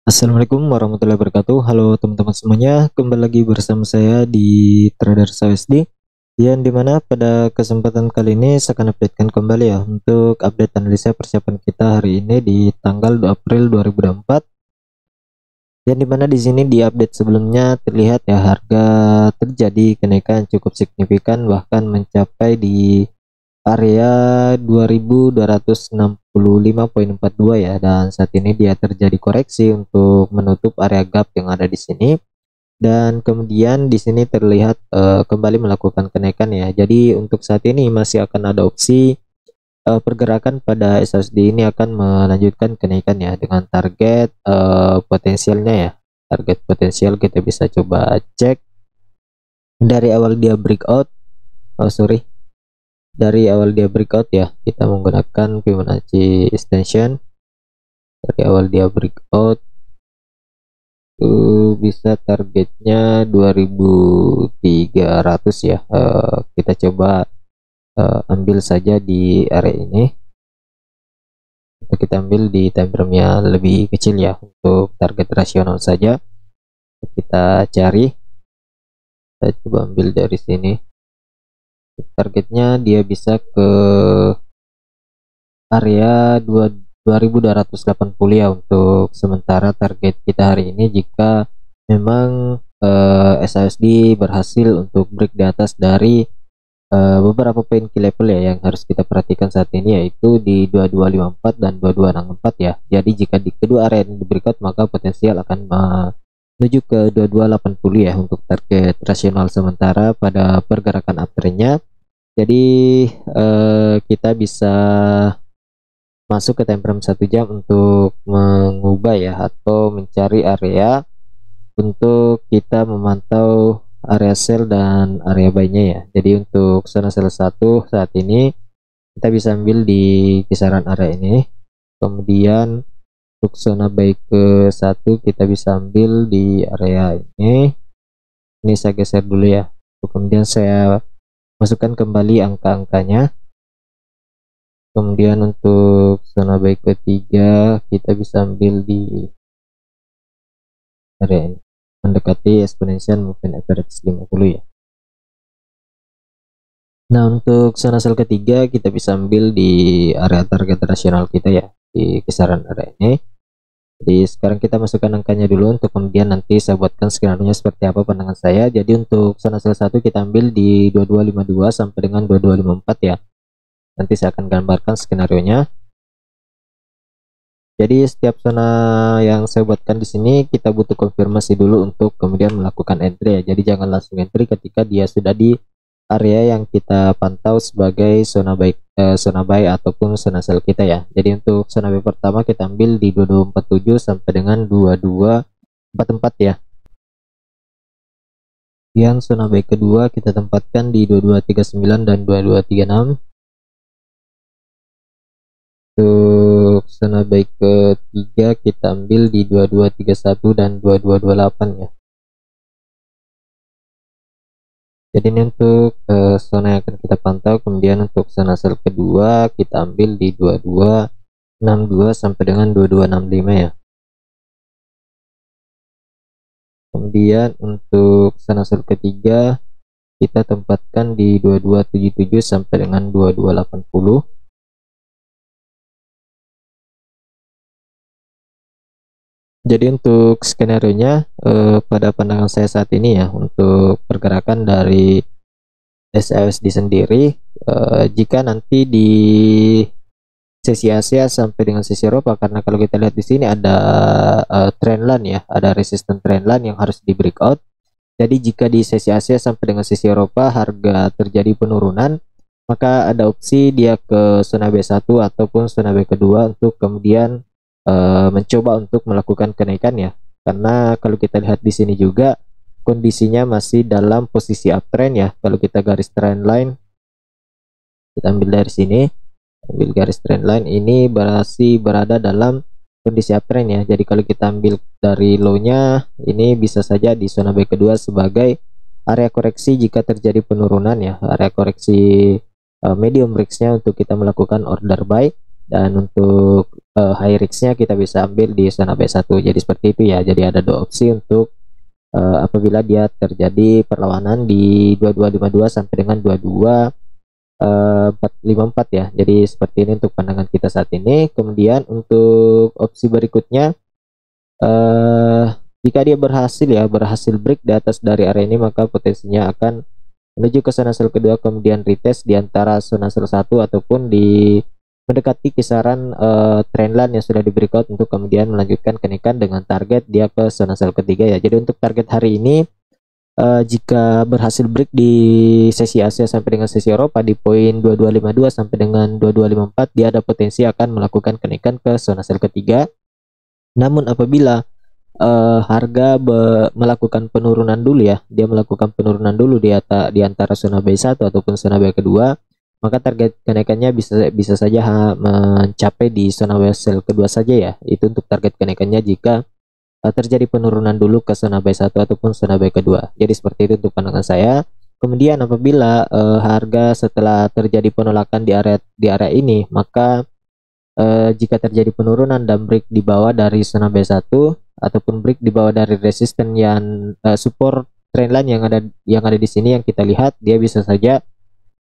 Assalamualaikum warahmatullahi wabarakatuh. Halo teman-teman semuanya, kembali lagi bersama saya di Trader USD, yang dimana pada kesempatan kali ini saya akan updatekan kembali ya untuk update analisa persiapan kita hari ini di tanggal 2 April 2024, yang dimana di sini di update sebelumnya terlihat ya harga terjadi kenaikan cukup signifikan, bahkan mencapai di area 2265,42 ya, dan saat ini dia terjadi koreksi untuk menutup area gap yang ada di sini, dan kemudian di sini terlihat kembali melakukan kenaikan ya. Jadi untuk saat ini masih akan ada opsi pergerakan pada SSD ini akan melanjutkan kenaikan ya, dengan target potensialnya ya. Target potensial kita bisa coba cek dari awal dia breakout, dari awal dia breakout ya, kita menggunakan Fibonacci extension. Dari awal dia breakout bisa targetnya 2300 ya. Kita coba ambil saja di area ini. Kita ambil di time frame-nya lebih kecil ya, untuk target rasional saja. Kita cari, kita coba ambil dari sini. Targetnya dia bisa ke area 2280 ya untuk sementara target kita hari ini, jika memang SASD berhasil untuk break di atas dari beberapa poin key level ya yang harus kita perhatikan saat ini, yaitu di 2254 dan 2264 ya. Jadi jika di kedua area ini di breakout, maka potensial akan menuju ke 2280 ya untuk target rasional sementara pada pergerakan uptrendnya. Jadi kita bisa masuk ke time frame 1 jam untuk mengubah ya, atau mencari area untuk kita memantau area sell dan area buy-nya ya. Jadi untuk zona sell 1 saat ini kita bisa ambil di kisaran area ini. Kemudian untuk zona buy ke 1 kita bisa ambil di area ini. Ini saya geser dulu ya. Kemudian saya masukkan kembali angka-angkanya. Kemudian untuk zona buy ketiga kita bisa ambil di area ini, mendekati exponential moving average 50 ya. Nah untuk zona sell ketiga kita bisa ambil di area target rasional kita ya, di kisaran area ini. Jadi sekarang kita masukkan angkanya dulu, untuk kemudian nanti saya buatkan skenario nya seperti apa pandangan saya. Jadi untuk zona sell 1 kita ambil di 2252 sampai dengan 2254 ya. Nanti saya akan gambarkan skenario nya. Jadi setiap zona yang saya buatkan di sini kita butuh konfirmasi dulu untuk kemudian melakukan entry ya. Jadi jangan langsung entry ketika dia sudah di area yang kita pantau sebagai zona buy ataupun zona sell kita ya. Jadi untuk zona buy pertama kita ambil di 2247 sampai dengan 2244 ya. Kemudian zona buy kedua kita tempatkan di 2239 dan 2236. Untuk zona buy ketiga kita ambil di 2231 dan 2228 ya. Jadi ini untuk zona yang akan kita pantau. Kemudian untuk zona sell kedua kita ambil di 2262 sampai dengan 2265 ya. Kemudian untuk zona sell ketiga kita tempatkan di 2277 sampai dengan 2280. Jadi untuk skenario nya pada pandangan saya saat ini ya, untuk pergerakan dari SASD sendiri, jika nanti di sesi Asia sampai dengan sesi Eropa, karena kalau kita lihat di sini ada trendline ya, ada resistance trendline yang harus di breakout. Jadi jika di sesi Asia sampai dengan sesi Eropa harga terjadi penurunan, maka ada opsi dia ke zona B1 ataupun zona B kedua untuk kemudian mencoba untuk melakukan kenaikan ya. Karena kalau kita lihat di sini juga kondisinya masih dalam posisi uptrend ya. Kalau kita garis trendline, kita ambil dari sini, ambil garis trendline ini masih berada dalam kondisi uptrend ya. Jadi kalau kita ambil dari low-nya, ini bisa saja di zona B kedua sebagai area koreksi jika terjadi penurunan ya, area koreksi medium risk-nya untuk kita melakukan order buy. Dan untuk high risknya kita bisa ambil di zona B1. Jadi seperti itu ya. Jadi ada dua opsi untuk apabila dia terjadi perlawanan di 2252 sampai dengan 454 ya. Jadi seperti ini untuk pandangan kita saat ini. Kemudian untuk opsi berikutnya, jika dia berhasil break di atas dari area ini, maka potensinya akan menuju ke zona sell kedua, kemudian retest di antara zona sell 1 ataupun di mendekati kisaran trendline yang sudah di breakout untuk kemudian melanjutkan kenaikan dengan target dia ke zona sell ketiga ya. Jadi untuk target hari ini, jika berhasil break di sesi Asia sampai dengan sesi Eropa di poin 2252 sampai dengan 2254, dia ada potensi akan melakukan kenaikan ke zona sell ketiga. Namun apabila harga melakukan penurunan dulu ya, dia melakukan penurunan dulu di antara zona B1 ataupun zona B kedua, maka target kenaikannya bisa saja mencapai di zona sell kedua saja ya. Itu untuk target kenaikannya jika terjadi penurunan dulu ke zona B1 ataupun zona B kedua. Jadi seperti itu untuk pandangan saya. Kemudian apabila harga setelah terjadi penolakan di area ini, maka jika terjadi penurunan dan break di bawah dari zona B1 ataupun break di bawah dari resisten yang support trendline yang ada di sini yang kita lihat, dia bisa saja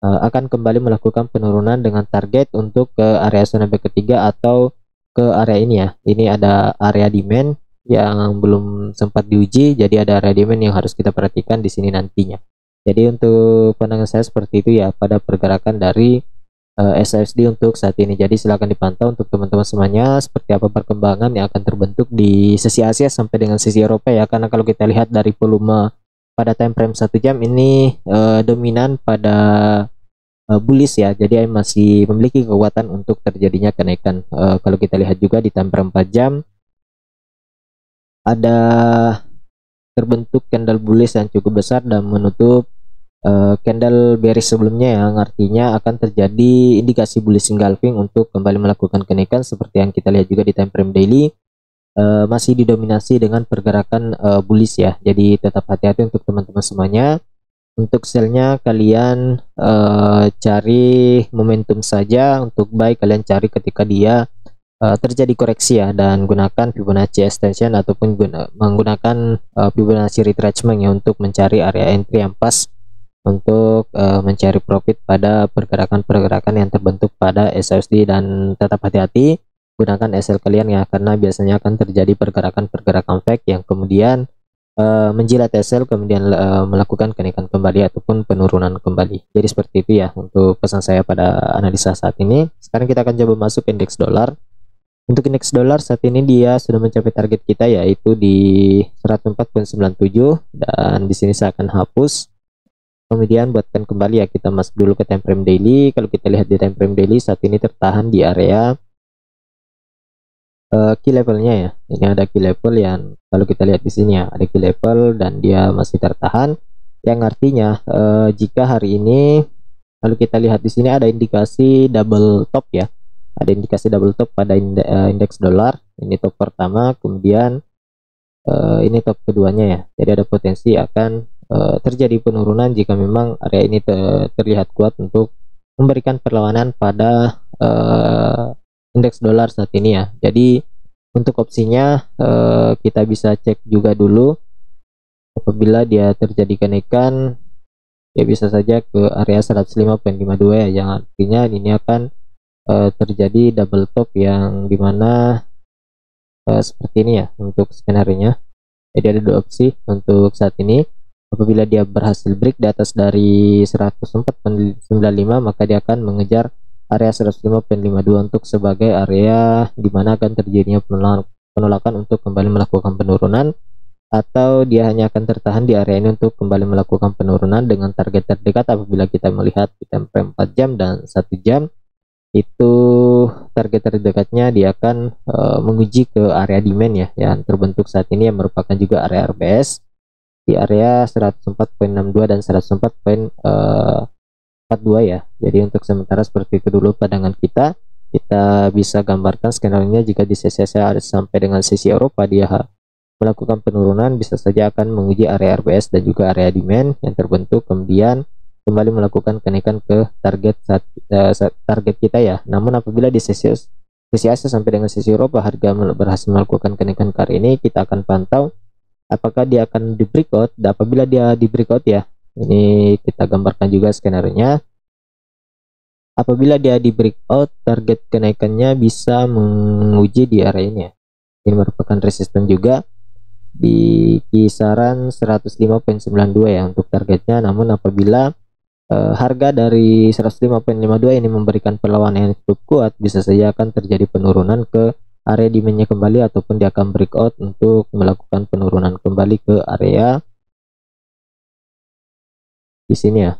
akan kembali melakukan penurunan dengan target untuk ke area zona B ketiga atau ke area ini ya. Ini ada area demand yang belum sempat diuji, jadi ada area demand yang harus kita perhatikan di sini nantinya. Jadi untuk pandangan saya seperti itu ya pada pergerakan dari SASD untuk saat ini. Jadi silahkan dipantau untuk teman-teman semuanya seperti apa perkembangan yang akan terbentuk di sesi Asia sampai dengan sesi Eropa ya. Karena kalau kita lihat dari volume pada time frame 1 jam ini dominan pada bullish ya. Jadi masih memiliki kekuatan untuk terjadinya kenaikan. Kalau kita lihat juga di time frame 4 jam ada terbentuk candle bullish yang cukup besar dan menutup candle bearish sebelumnya, yang artinya akan terjadi indikasi bullish engulfing untuk kembali melakukan kenaikan seperti yang kita lihat juga di time frame daily. Masih didominasi dengan pergerakan bullish ya. Jadi tetap hati-hati untuk teman-teman semuanya. Untuk sellnya kalian cari momentum saja. Untuk buy kalian cari ketika dia terjadi koreksi ya, dan gunakan Fibonacci extension ataupun menggunakan Fibonacci retracement ya untuk mencari area entry yang pas untuk mencari profit pada pergerakan-pergerakan yang terbentuk pada SLSD. Dan tetap hati-hati gunakan SL kalian ya, karena biasanya akan terjadi pergerakan-pergerakan fake yang kemudian menjilat SL kemudian melakukan kenaikan kembali ataupun penurunan kembali. Jadi seperti itu ya untuk pesan saya pada analisa saat ini. Sekarang kita akan coba masuk indeks dolar. Untuk indeks dolar saat ini dia sudah mencapai target kita yaitu di 104.97, dan di sini saya akan hapus. Kemudian buatkan kembali ya, kita masuk dulu ke time frame daily. Kalau kita lihat di time frame daily saat ini tertahan di area key levelnya ya. Ini ada key level yang kalau kita lihat di sini ya, ada key level dan dia masih tertahan, yang artinya jika hari ini kalau kita lihat di sini ada indikasi double top ya. Ada indikasi double top pada indeks dolar. Ini top pertama, kemudian ini top keduanya ya. Jadi ada potensi akan terjadi penurunan jika memang area ini terlihat kuat untuk memberikan perlawanan pada indeks dolar saat ini ya. Jadi untuk opsinya kita bisa cek juga dulu. Apabila dia terjadi kenaikan, ya bisa saja ke area 105.52 ya, yang artinya ini akan terjadi double top yang dimana seperti ini ya untuk skenario nya. Jadi ada dua opsi untuk saat ini. Apabila dia berhasil break di atas dari 104.95, maka dia akan mengejar area 105.52 untuk sebagai area dimana akan terjadinya penolakan untuk kembali melakukan penurunan, atau dia hanya akan tertahan di area ini untuk kembali melakukan penurunan dengan target terdekat. Apabila kita melihat di time frame 4 jam dan 1 jam, itu target terdekatnya dia akan menguji ke area demand ya, yang terbentuk saat ini yang merupakan juga area RBS di area 104.62 dan 104.42 ya. Jadi untuk sementara seperti itu dulu pandangan kita. Kita bisa gambarkan skenario-nya jika di sesi sampai dengan sesi Eropa dia melakukan penurunan, bisa saja akan menguji area RBS dan juga area demand yang terbentuk, kemudian kembali melakukan kenaikan ke target target kita ya. Namun apabila di sesi sesi Asia sampai dengan sesi Eropa harga berhasil melakukan kenaikan ke area ini, kita akan pantau apakah dia akan di breakout. Dan apabila dia di breakout ya, ini kita gambarkan juga skenario-nya. Apabila dia di breakout, target kenaikannya bisa menguji di area ini ya. Ini merupakan resisten juga di kisaran 105.92 ya untuk targetnya. Namun apabila harga dari 105.52 ini memberikan perlawanan yang cukup kuat, bisa saja akan terjadi penurunan ke area demandnya kembali, ataupun dia akan breakout untuk melakukan penurunan kembali ke area di sini ya,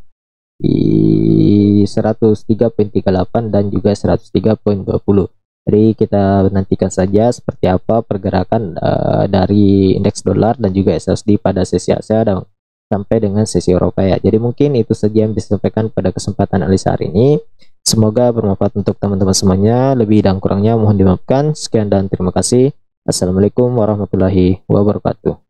di 103.38 dan juga 103.20. Jadi kita nantikan saja seperti apa pergerakan dari indeks dolar dan juga SLSD pada sesi Asia dan sampai dengan sesi Eropa ya. Jadi mungkin itu saja yang bisa disampaikan pada kesempatan analisa hari ini. Semoga bermanfaat untuk teman-teman semuanya. Lebih dan kurangnya mohon dimaafkan. Sekian dan terima kasih. Assalamualaikum warahmatullahi wabarakatuh.